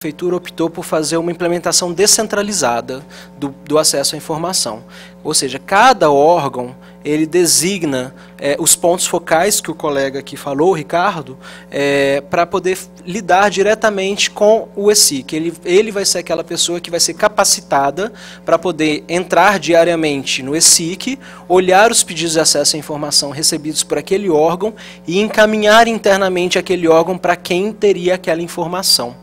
prefeitura optou por fazer uma implementação descentralizada do acesso à informação. Ou seja, cada órgão, ele designa os pontos focais que o colega aqui falou, o Ricardo, para poder lidar diretamente com o ESIC. Ele vai ser aquela pessoa que vai ser capacitada para poder entrar diariamente no ESIC, olhar os pedidos de acesso à informação recebidos por aquele órgão e encaminhar internamente aquele órgão para quem teria aquela informação.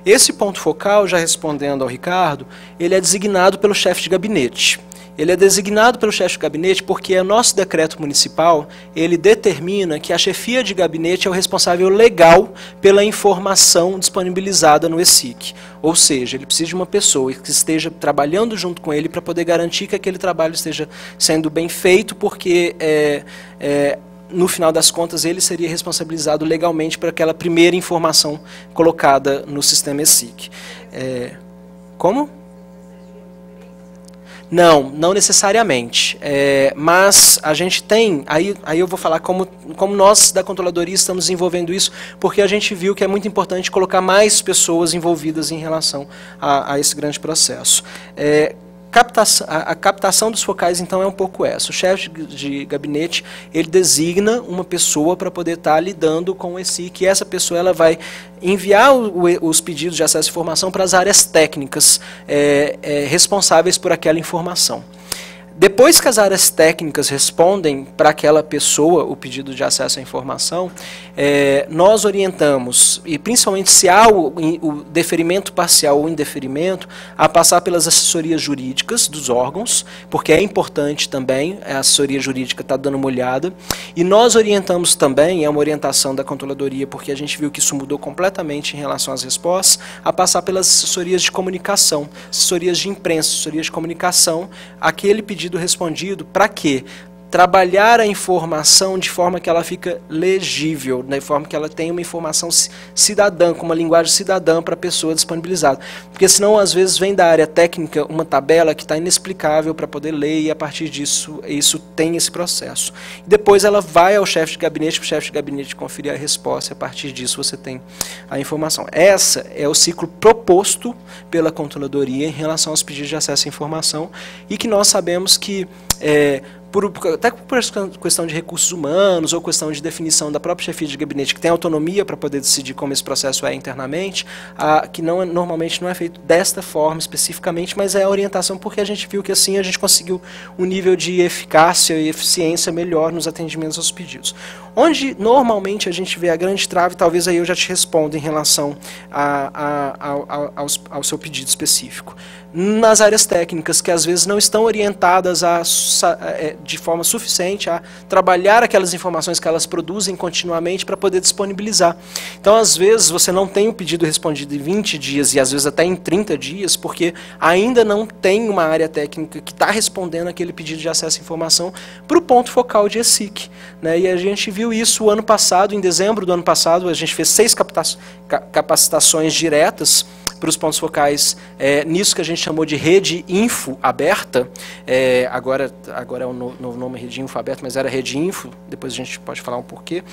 Esse ponto focal, já respondendo ao Ricardo, ele é designado pelo chefe de gabinete. Ele é designado pelo chefe de gabinete porque o nosso decreto municipal, ele determina que a chefia de gabinete é o responsável legal pela informação disponibilizada no ESIC. Ou seja, ele precisa de uma pessoa que esteja trabalhando junto com ele para poder garantir que aquele trabalho esteja sendo bem feito, porque no final das contas, ele seria responsabilizado legalmente por aquela primeira informação colocada no sistema ESIC. Como? Não necessariamente, mas a gente tem, aí eu vou falar como nós da controladoria estamos desenvolvendo isso, porque a gente viu que é muito importante colocar mais pessoas envolvidas em relação a esse grande processo. A captação dos focais, então, é um pouco essa. O chefe de gabinete, ele designa uma pessoa para poder estar lidando com o ESIC, e essa pessoa ela vai enviar os pedidos de acesso à informação para as áreas técnicas responsáveis por aquela informação. Depois que as áreas técnicas respondem para aquela pessoa o pedido de acesso à informação, nós orientamos, e principalmente se há o deferimento parcial ou indeferimento, a passar pelas assessorias jurídicas dos órgãos, porque é importante também, a assessoria jurídica está dando uma olhada, e nós orientamos também, é uma orientação da controladoria, porque a gente viu que isso mudou completamente em relação às respostas, a passar pelas assessorias de comunicação, assessorias de imprensa, assessorias de comunicação, aquele pedido respondido, para quê? Trabalhar a informação de forma que ela fica legível, de forma que ela tenha uma informação cidadã, com uma linguagem cidadã para a pessoa disponibilizada. Porque senão, às vezes, vem da área técnica uma tabela que está inexplicável para poder ler, e a partir disso, isso tem esse processo. Depois ela vai ao chefe de gabinete, para o chefe de gabinete conferir a resposta, e a partir disso você tem a informação. Esse é o ciclo proposto pela controladoria em relação aos pedidos de acesso à informação, e que nós sabemos que até por questão de recursos humanos ou questão de definição da própria chefia de gabinete, que tem autonomia para poder decidir como esse processo é internamente, que normalmente não é feito desta forma especificamente, mas é a orientação, porque a gente viu que assim a gente conseguiu um nível de eficácia e eficiência melhor nos atendimentos aos pedidos. Onde normalmente a gente vê a grande trave, talvez aí eu já te respondo em relação ao seu pedido específico. Nas áreas técnicas, que às vezes não estão orientadas de forma suficiente a trabalhar aquelas informações que elas produzem continuamente para poder disponibilizar. Então, às vezes, você não tem o pedido respondido em 20 dias e às vezes até em 30 dias, porque ainda não tem uma área técnica que está respondendo aquele pedido de acesso à informação para o ponto focal de ESIC. Né? E a gente viu isso o ano passado, em dezembro do ano passado, a gente fez 6 capacitações diretas para os pontos focais, nisso que a gente chamou de rede info aberta, agora é o novo nome, rede info aberta, mas era rede info, depois a gente pode falar um porquê.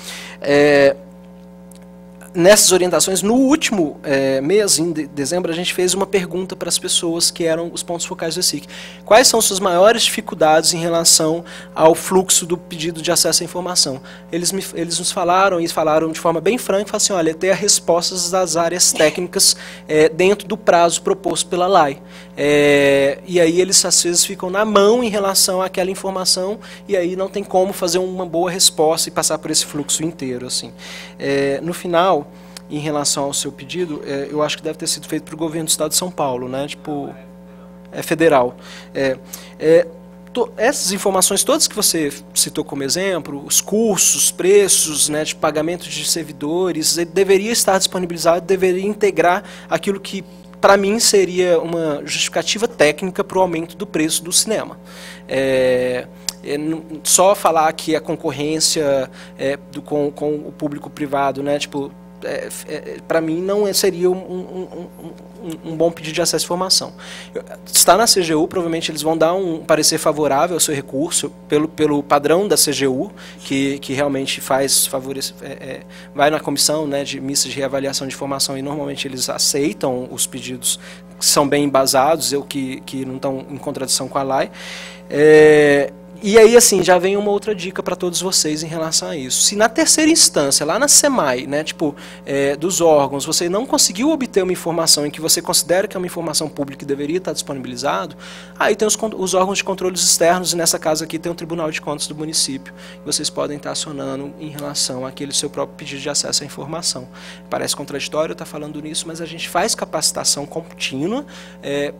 Nessas orientações, no último mês, em dezembro, a gente fez uma pergunta para as pessoas que eram os pontos focais do ESIC. Quais são suas maiores dificuldades em relação ao fluxo do pedido de acesso à informação? Eles nos falaram, e falaram de forma bem franca, falaram assim, olha, ter as respostas das áreas técnicas dentro do prazo proposto pela lei. E aí eles às vezes ficam na mão em relação àquela informação, e aí não tem como fazer uma boa resposta e passar por esse fluxo inteiro. Assim. No final, em relação ao seu pedido, eu acho que deve ter sido feito para o governo do estado de São Paulo, né? Tipo, é federal. Essas informações todas que você citou como exemplo, os custos, preços, né, de pagamento de servidores, deveria estar disponibilizado, deveria integrar aquilo que, para mim, seria uma justificativa técnica para o aumento do preço do cinema. Só falar que a concorrência com o público privado, né, tipo, para mim, não seria um bom pedido de acesso à informação. Está na CGU, provavelmente eles vão dar um parecer favorável ao seu recurso, pelo padrão da CGU, que realmente vai na comissão, né, de missa de reavaliação de informação, e normalmente eles aceitam os pedidos que são bem embasados, ou que não estão em contradição com a lei. E aí, assim, já vem uma outra dica para todos vocês em relação a isso. Se na terceira instância, lá na SEMAI, né, dos órgãos, você não conseguiu obter uma informação em que você considera que é uma informação pública e deveria estar disponibilizado, aí tem os órgãos de controles externos, e nessa casa aqui tem o Tribunal de Contas do município, que vocês podem estar acionando em relação àquele seu próprio pedido de acesso à informação. Parece contraditório eu estar falando nisso, mas a gente faz capacitação contínua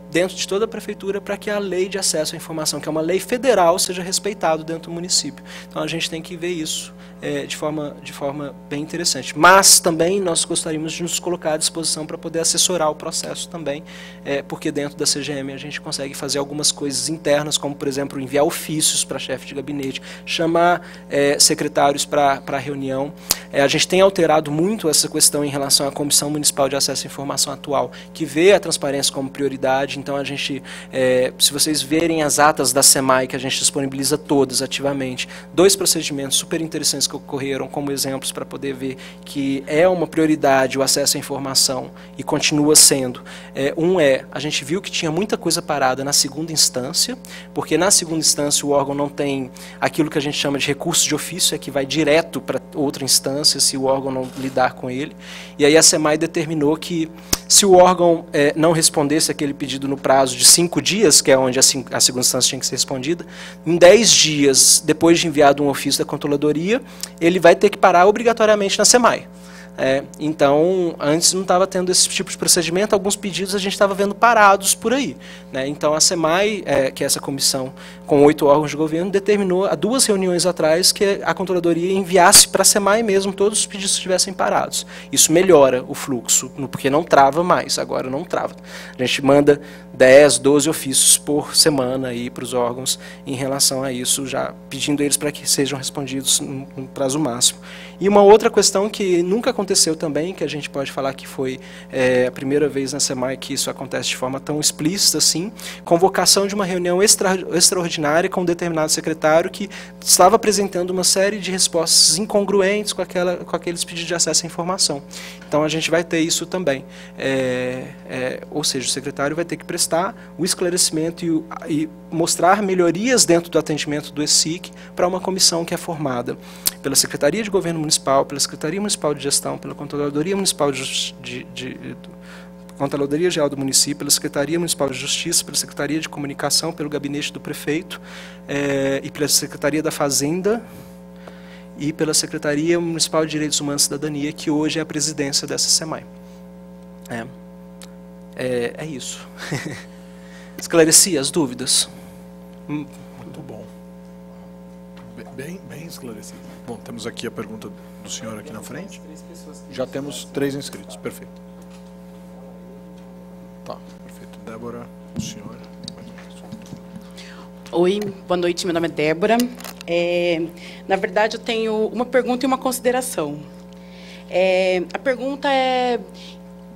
dentro de toda a prefeitura para que a lei de acesso à informação, que é uma lei federal, seja respeitado dentro do município. Então a gente tem que ver isso de forma bem interessante. Mas também nós gostaríamos de nos colocar à disposição para poder assessorar o processo também, porque dentro da CGM a gente consegue fazer algumas coisas internas, como por exemplo enviar ofícios para chefe de gabinete, chamar secretários para reunião. A gente tem alterado muito essa questão em relação à Comissão Municipal de Acesso à Informação atual, que vê a transparência como prioridade. Então a gente, se vocês verem as atas da SEMAI que a gente disponibiliza todas ativamente, 2 procedimentos super interessantes que ocorreram como exemplos para poder ver que é uma prioridade o acesso à informação e continua sendo. A gente viu que tinha muita coisa parada na segunda instância, porque na segunda instância o órgão não tem aquilo que a gente chama de recurso de ofício, que vai direto para outra instância se o órgão não lidar com ele. E aí a SEMAI determinou que se o órgão não respondesse aquele pedido no prazo de 5 dias, que é onde a segunda instância tinha que ser respondida, em 10 dias, depois de enviado um ofício da controladoria, ele vai ter que parar obrigatoriamente na SEMAI. Então, antes não estava tendo esse tipo de procedimento, alguns pedidos a gente estava vendo parados por aí, né? Então, a SEMAI, que é essa comissão com 8 órgãos de governo, determinou há 2 reuniões atrás que a controladoria enviasse para a SEMAI mesmo todos os pedidos que estivessem parados. Isso melhora o fluxo, porque não trava mais, agora não trava. A gente manda 10, 12 ofícios por semana para os órgãos em relação a isso, já pedindo eles para que sejam respondidos no prazo máximo. E uma outra questão que nunca aconteceu também, que a gente pode falar que foi a primeira vez na SEMAI que isso acontece de forma tão explícita assim, convocação de uma reunião extraordinária com um determinado secretário que estava apresentando uma série de respostas incongruentes com aqueles pedidos de acesso à informação. Então a gente vai ter isso também. Ou seja, o secretário vai ter que prestar o esclarecimento e mostrar melhorias dentro do atendimento do ESIC para uma comissão que é formada pela Secretaria de Governo Municipal, pela Secretaria Municipal de Gestão, pela Controladoria Municipal Controladoria Geral do Município, pela Secretaria Municipal de Justiça, pela Secretaria de Comunicação, pelo Gabinete do Prefeito e pela Secretaria da Fazenda e pela Secretaria Municipal de Direitos Humanos e Cidadania, que hoje é a presidência dessa SEMAI. É isso. Esclareci as dúvidas? Muito bom. Bem esclarecido. Bom, temos aqui a pergunta do senhor aqui na frente. Já temos 3 inscritos, perfeito. Tá, perfeito. Débora, o senhor. Oi, boa noite, meu nome é Débora. Na verdade, eu tenho uma pergunta e uma consideração. A pergunta é: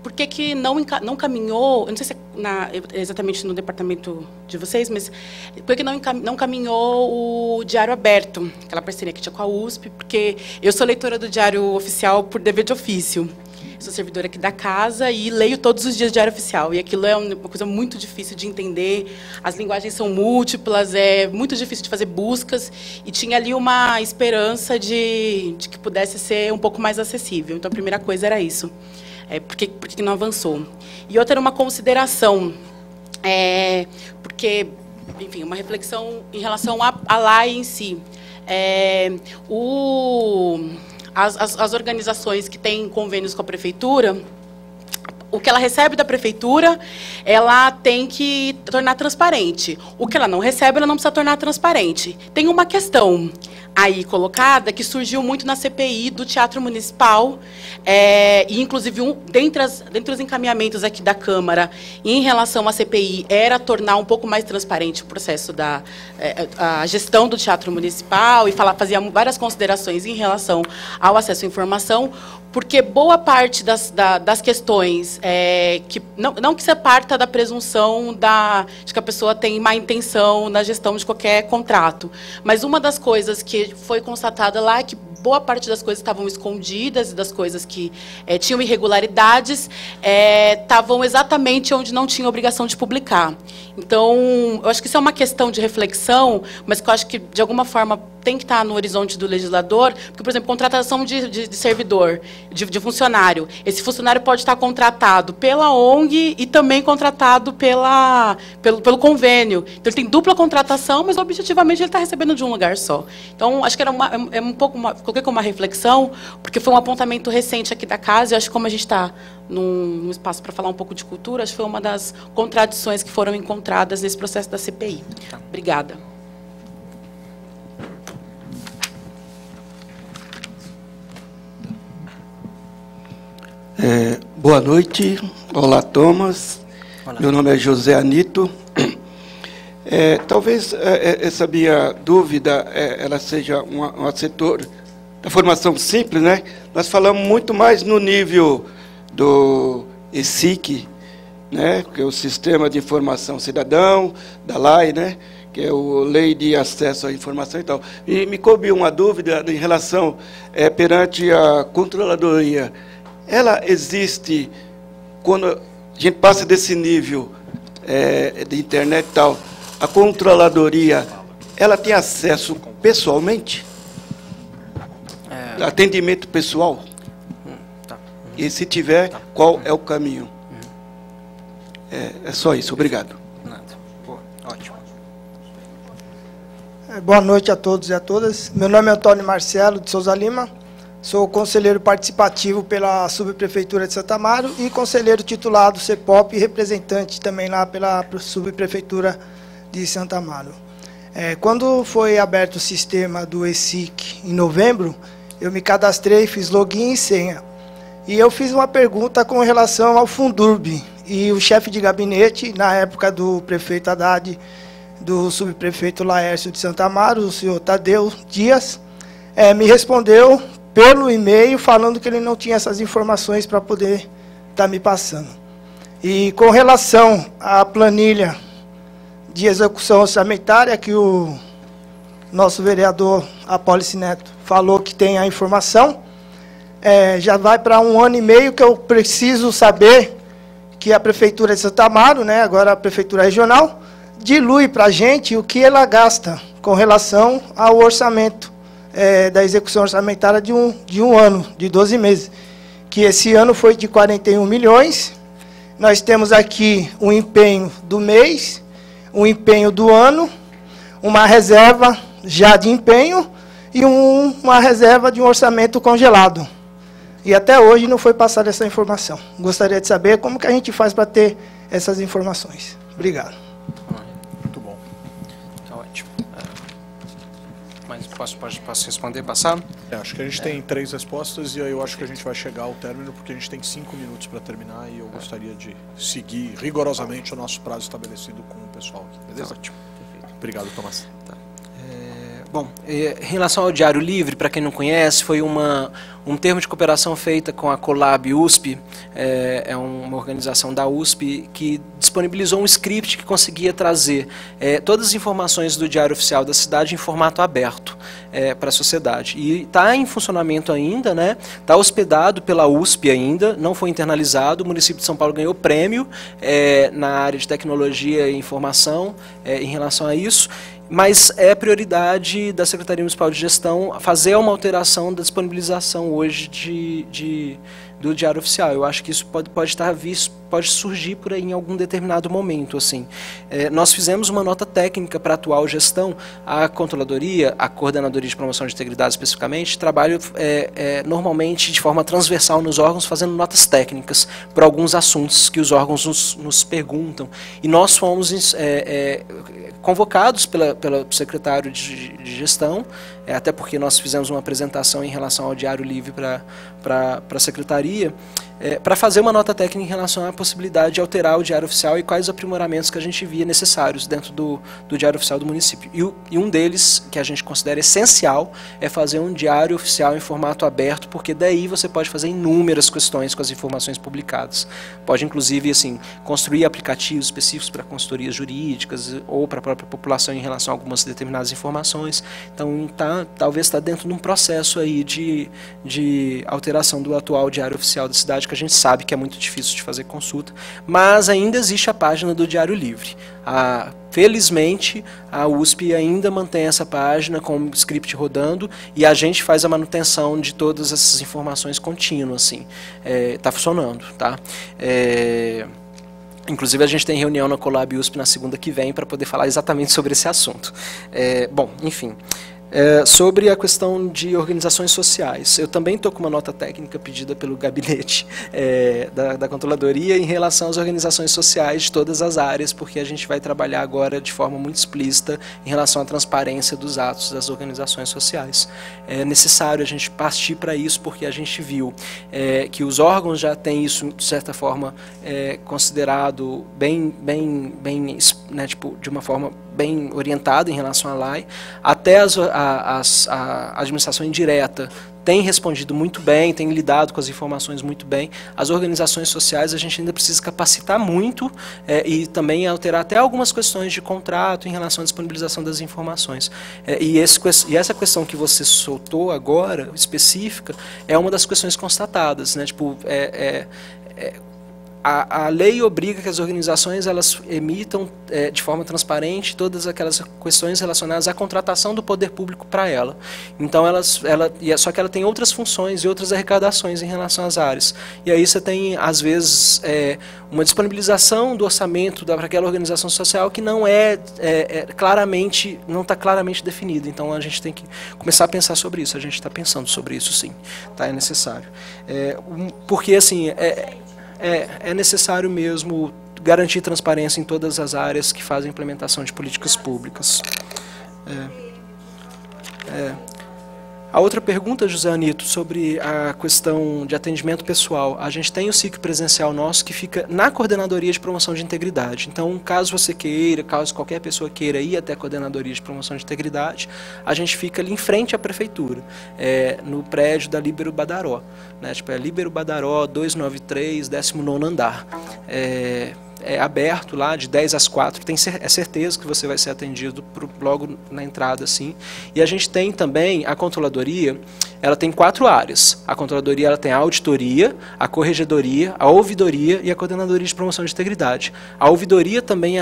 por que não caminhou, eu não sei se é exatamente no departamento de vocês, mas por que não caminhou o Diário Aberto, aquela parceria que tinha com a USP? Porque eu sou leitora do Diário Oficial por dever de ofício. Sou servidora aqui da casa e leio todos os dias Diário Oficial. E aquilo é uma coisa muito difícil de entender. As linguagens são múltiplas, é muito difícil de fazer buscas. E tinha ali uma esperança de que pudesse ser um pouco mais acessível. Então, a primeira coisa era isso. Por que não avançou? E outra era uma consideração, porque, enfim, uma reflexão em relação à lei em si. As organizações que têm convênios com a prefeitura, o que ela recebe da prefeitura, ela tem que tornar transparente. O que ela não recebe, ela não precisa tornar transparente. Tem uma questão aí colocada que surgiu muito na CPI do Teatro Municipal, e inclusive dentre os encaminhamentos aqui da Câmara em relação à CPI era tornar um pouco mais transparente o processo a gestão do Teatro Municipal e fazia várias considerações em relação ao acesso à informação. porque boa parte das questões, que não que você parta da presunção de que a pessoa tem má intenção na gestão de qualquer contrato, mas uma das coisas que foi constatada lá é que boa parte das coisas estavam escondidas e das coisas que tinham irregularidades estavam exatamente onde não tinha obrigação de publicar. Então, eu acho que isso é uma questão de reflexão, mas que eu acho que, de alguma forma, tem que estar no horizonte do legislador, porque, por exemplo, contratação de servidor, de funcionário. Esse funcionário pode estar contratado pela ONG e também contratado pelo convênio. Então, ele tem dupla contratação, mas, objetivamente, ele está recebendo de um lugar só. Então, acho que era um pouco coloquei como uma reflexão, porque foi um apontamento recente aqui da casa, e acho que como a gente está num espaço para falar um pouco de cultura, acho que foi uma das contradições que foram encontradas nesse processo da CPI. Obrigada. Boa noite. Olá, Thomas. Olá. Meu nome é José Anito. Talvez essa minha dúvida ela seja um setor da formação simples, né? Nós falamos muito mais no nível do ESIC, né? Que é o Sistema de Informação Cidadão, da LAI, né? Que é o Lei de Acesso à Informação e tal. E me coube uma dúvida em relação perante a controladoria. Ela existe quando a gente passa desse nível de internet e tal, a controladoria, ela tem acesso pessoalmente? Atendimento pessoal? Tá. E se tiver, qual é o caminho? É só isso, obrigado. Nada. Boa, ótimo. Boa noite a todos e a todas. Meu nome é Antônio Marcelo de Souza Lima. Sou conselheiro participativo pela Subprefeitura de Santo Amaro e conselheiro titulado CEPOP e representante também lá pela Subprefeitura de Santo Amaro. Quando foi aberto o sistema do ESIC em novembro, eu me cadastrei, fiz login e senha. E eu fiz uma pergunta com relação ao Fundurb. E o chefe de gabinete, na época do prefeito Haddad, do subprefeito Laércio de Santo Amaro, o senhor Tadeu Dias, me respondeu pelo e-mail, falando que ele não tinha essas informações para poder estar me passando. E com relação à planilha de execução orçamentária, que o nosso vereador Apólice Neto falou que tem a informação, já vai para 1 ano e meio que eu preciso saber que a Prefeitura de Santo Amaro, né, agora a Prefeitura Regional, dilui para a gente o que ela gasta com relação ao orçamento da execução orçamentária de um ano, de 12 meses, que esse ano foi de 41 milhões. Nós temos aqui um empenho do mês, um empenho do ano, uma reserva já de empenho e uma reserva de um orçamento congelado. E até hoje não foi passada essa informação. Gostaria de saber como que a gente faz para ter essas informações. Obrigado. Muito bom. Tá ótimo. Mas posso responder, passar? Acho que a gente tem 3 respostas e aí eu acho que a gente vai chegar ao término, porque a gente tem 5 minutos para terminar e eu gostaria de seguir rigorosamente o nosso prazo estabelecido com o pessoal aqui, beleza? Tá ótimo. Perfeito. Obrigado, Tomás. Tá. Bom, em relação ao Diário Livre, para quem não conhece, foi um termo de cooperação feita com a Colab USP, é uma organização da USP que disponibilizou um script que conseguia trazer todas as informações do Diário Oficial da cidade em formato aberto para a sociedade. E está em funcionamento ainda, né? Está hospedado pela USP ainda, não foi internalizado. O município de São Paulo ganhou prêmio na área de tecnologia e informação em relação a isso. Mas é prioridade da Secretaria Municipal de Gestão fazer uma alteração da disponibilização hoje do Diário Oficial. Eu acho que isso pode surgir por aí em algum determinado momento. Assim. Nós fizemos uma nota técnica para a atual gestão. A Controladoria, a Coordenadoria de Promoção de Integridade especificamente, trabalha normalmente de forma transversal nos órgãos, fazendo notas técnicas para alguns assuntos que os órgãos nos perguntam. E nós fomos convocados pelo secretário de gestão, até porque nós fizemos uma apresentação em relação ao Diário Livre para a secretaria, para fazer uma nota técnica em relação à possibilidade de alterar o Diário Oficial e quais aprimoramentos que a gente via necessários dentro do Diário Oficial do município. E um deles, que a gente considera essencial, é fazer um Diário Oficial em formato aberto, porque daí você pode fazer inúmeras questões com as informações publicadas. Pode, inclusive, assim, construir aplicativos específicos para consultorias jurídicas ou para a própria população em relação a algumas determinadas informações. Então, talvez está dentro de um processo aí de alteração do atual Diário Oficial da cidade, que a gente sabe que é muito difícil de fazer consulta, mas ainda existe a página do Diário Livre. Felizmente, a USP ainda mantém essa página com o script rodando e a gente faz a manutenção de todas essas informações contínua, assim. Tá funcionando, tá? Inclusive, a gente tem reunião na Colab USP na segunda que vem para poder falar exatamente sobre esse assunto. Bom, enfim. Sobre a questão de organizações sociais, eu também estou com uma nota técnica pedida pelo gabinete da Controladoria em relação às organizações sociais de todas as áreas, porque a gente vai trabalhar agora de forma muito explícita em relação à transparência dos atos das organizações sociais. É necessário a gente partir para isso, porque a gente viu que os órgãos já têm isso, de certa forma, considerado bem né, tipo, de uma forma bem orientada em relação à lei, até a administração indireta tem respondido muito bem, tem lidado com as informações muito bem. As organizações sociais a gente ainda precisa capacitar muito e também alterar até algumas questões de contrato em relação à disponibilização das informações. E essa questão que você soltou agora, específica, é uma das questões constatadas, né? Tipo, a lei obriga que as organizações elas emitam de forma transparente todas aquelas questões relacionadas à contratação do poder público para ela. Então, só que ela tem outras funções e outras arrecadações em relação às áreas. E aí você tem, às vezes, uma disponibilização do orçamento para aquela organização social que não não está claramente definida. Então, a gente tem que começar a pensar sobre isso. A gente está pensando sobre isso, sim. Tá? É necessário. Porque, assim... É necessário mesmo garantir transparência em todas as áreas que fazem implementação de políticas públicas. A outra pergunta, José Anito, sobre a questão de atendimento pessoal. A gente tem o SIC presencial nosso que fica na Coordenadoria de Promoção de Integridade. Então, caso você queira, caso qualquer pessoa queira ir até a Coordenadoria de Promoção de Integridade, a gente fica ali em frente à Prefeitura, no prédio da Líbero Badaró. Né? Tipo, Líbero Badaró, 293, 19º andar. É aberto lá de 10 às 4, é certeza que você vai ser atendido logo na entrada, assim. E a gente tem também a controladoria, ela tem 4 áreas. A controladoria ela tem a auditoria, a corregedoria, a ouvidoria e a coordenadoria de promoção de integridade. A ouvidoria também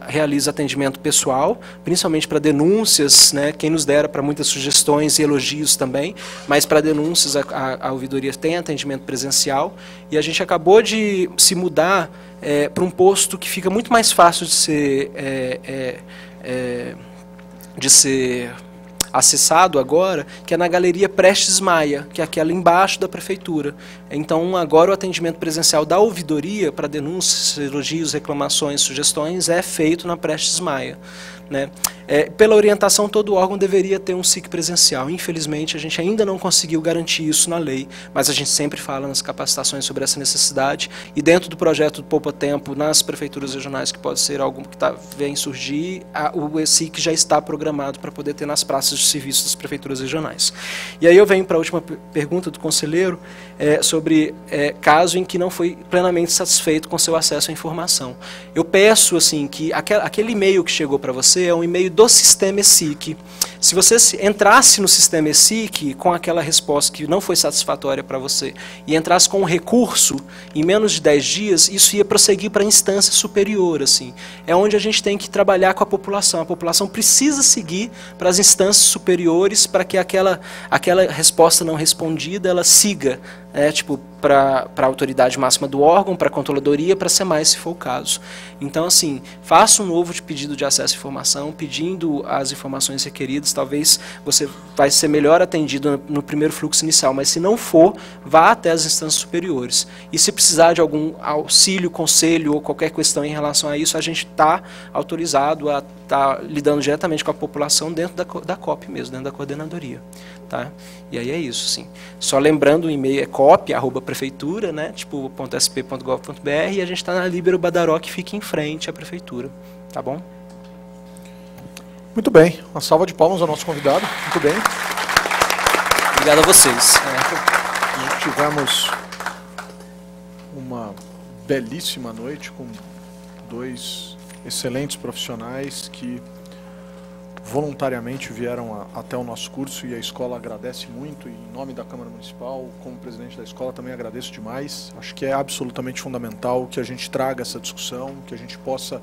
realiza atendimento pessoal, principalmente para denúncias, né, quem nos dera para muitas sugestões e elogios também, mas para denúncias a ouvidoria tem atendimento presencial e a gente acabou de se mudar para um posto que fica muito mais fácil de ser acessado agora, que é na Galeria Prestes Maia, que é aquela embaixo da Prefeitura. Então, agora o atendimento presencial da ouvidoria para denúncias, elogios, reclamações, sugestões é feito na Prestes Maia. Né? Pela orientação, todo órgão deveria ter um SIC presencial. Infelizmente, a gente ainda não conseguiu garantir isso na lei, mas a gente sempre fala nas capacitações sobre essa necessidade e dentro do projeto do Poupa Tempo, nas prefeituras regionais, que pode ser algo que vem surgir, o SIC já está programado para poder ter nas praças de serviço das prefeituras regionais. E aí eu venho para a última pergunta do conselheiro, sobre caso em que não foi plenamente satisfeito com seu acesso à informação. Eu peço assim, que aquele e-mail que chegou para você é um e-mail do sistema ESIC. Se você entrasse no sistema ESIC com aquela resposta que não foi satisfatória para você e entrasse com um recurso em menos de 10 dias, isso ia prosseguir para a instância superior. Assim. É onde a gente tem que trabalhar com a população. A população precisa seguir para as instâncias superiores para que aquela resposta não respondida ela siga, tipo, para a autoridade máxima do órgão, para a controladoria, para a SEMAI, se for o caso. Então, assim, faça um novo pedido de acesso à informação, pedindo as informações requeridas. Talvez você vai ser melhor atendido no primeiro fluxo inicial, mas se não for, vá até as instâncias superiores. E se precisar de algum auxílio, conselho ou qualquer questão em relação a isso, a gente está autorizado a estar lidando diretamente com a população dentro da COP mesmo, dentro da coordenadoria. Tá? E aí é isso, sim. Só lembrando, o e-mail é copy@prefeitura, né? Tipo .sp.gov.br, e a gente está na Líbero Badaró, que fica em frente à prefeitura. Tá bom? Muito bem. Uma salva de palmas ao nosso convidado. Muito bem. Obrigado a vocês. Tivemos uma belíssima noite com 2 excelentes profissionais que voluntariamente vieram até o nosso curso, e a escola agradece muito, e em nome da Câmara Municipal, como presidente da escola, também agradeço demais. Acho que é absolutamente fundamental que a gente traga essa discussão, que a gente possa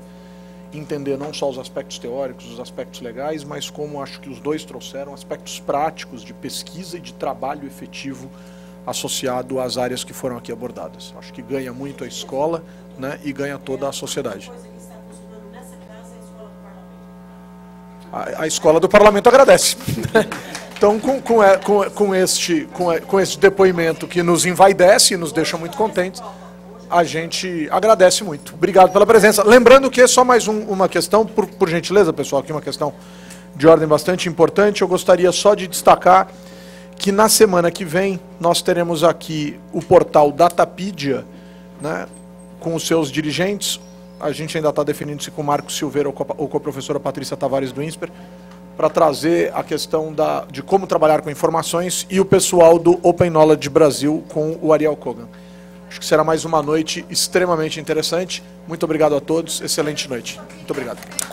entender não só os aspectos teóricos, os aspectos legais, mas como acho que os dois trouxeram, aspectos práticos de pesquisa e de trabalho efetivo associado às áreas que foram aqui abordadas. Acho que ganha muito a escola, né, e ganha toda a sociedade. A escola do Parlamento agradece. Então, com este depoimento que nos envaidece e nos deixa muito contentes, a gente agradece muito. Obrigado pela presença. Lembrando que só mais uma questão, por gentileza, pessoal, aqui uma questão de ordem bastante importante. Eu gostaria só de destacar que na semana que vem nós teremos aqui o portal Datapedia, né, com os seus dirigentes. A gente ainda está definindo se com o Marco Silveira ou com a professora Patrícia Tavares do INSPER, para trazer a questão de como trabalhar com informações, e o pessoal do Open Knowledge Brasil com o Ariel Kogan. Acho que será mais uma noite extremamente interessante. Muito obrigado a todos. Excelente noite. Muito obrigado.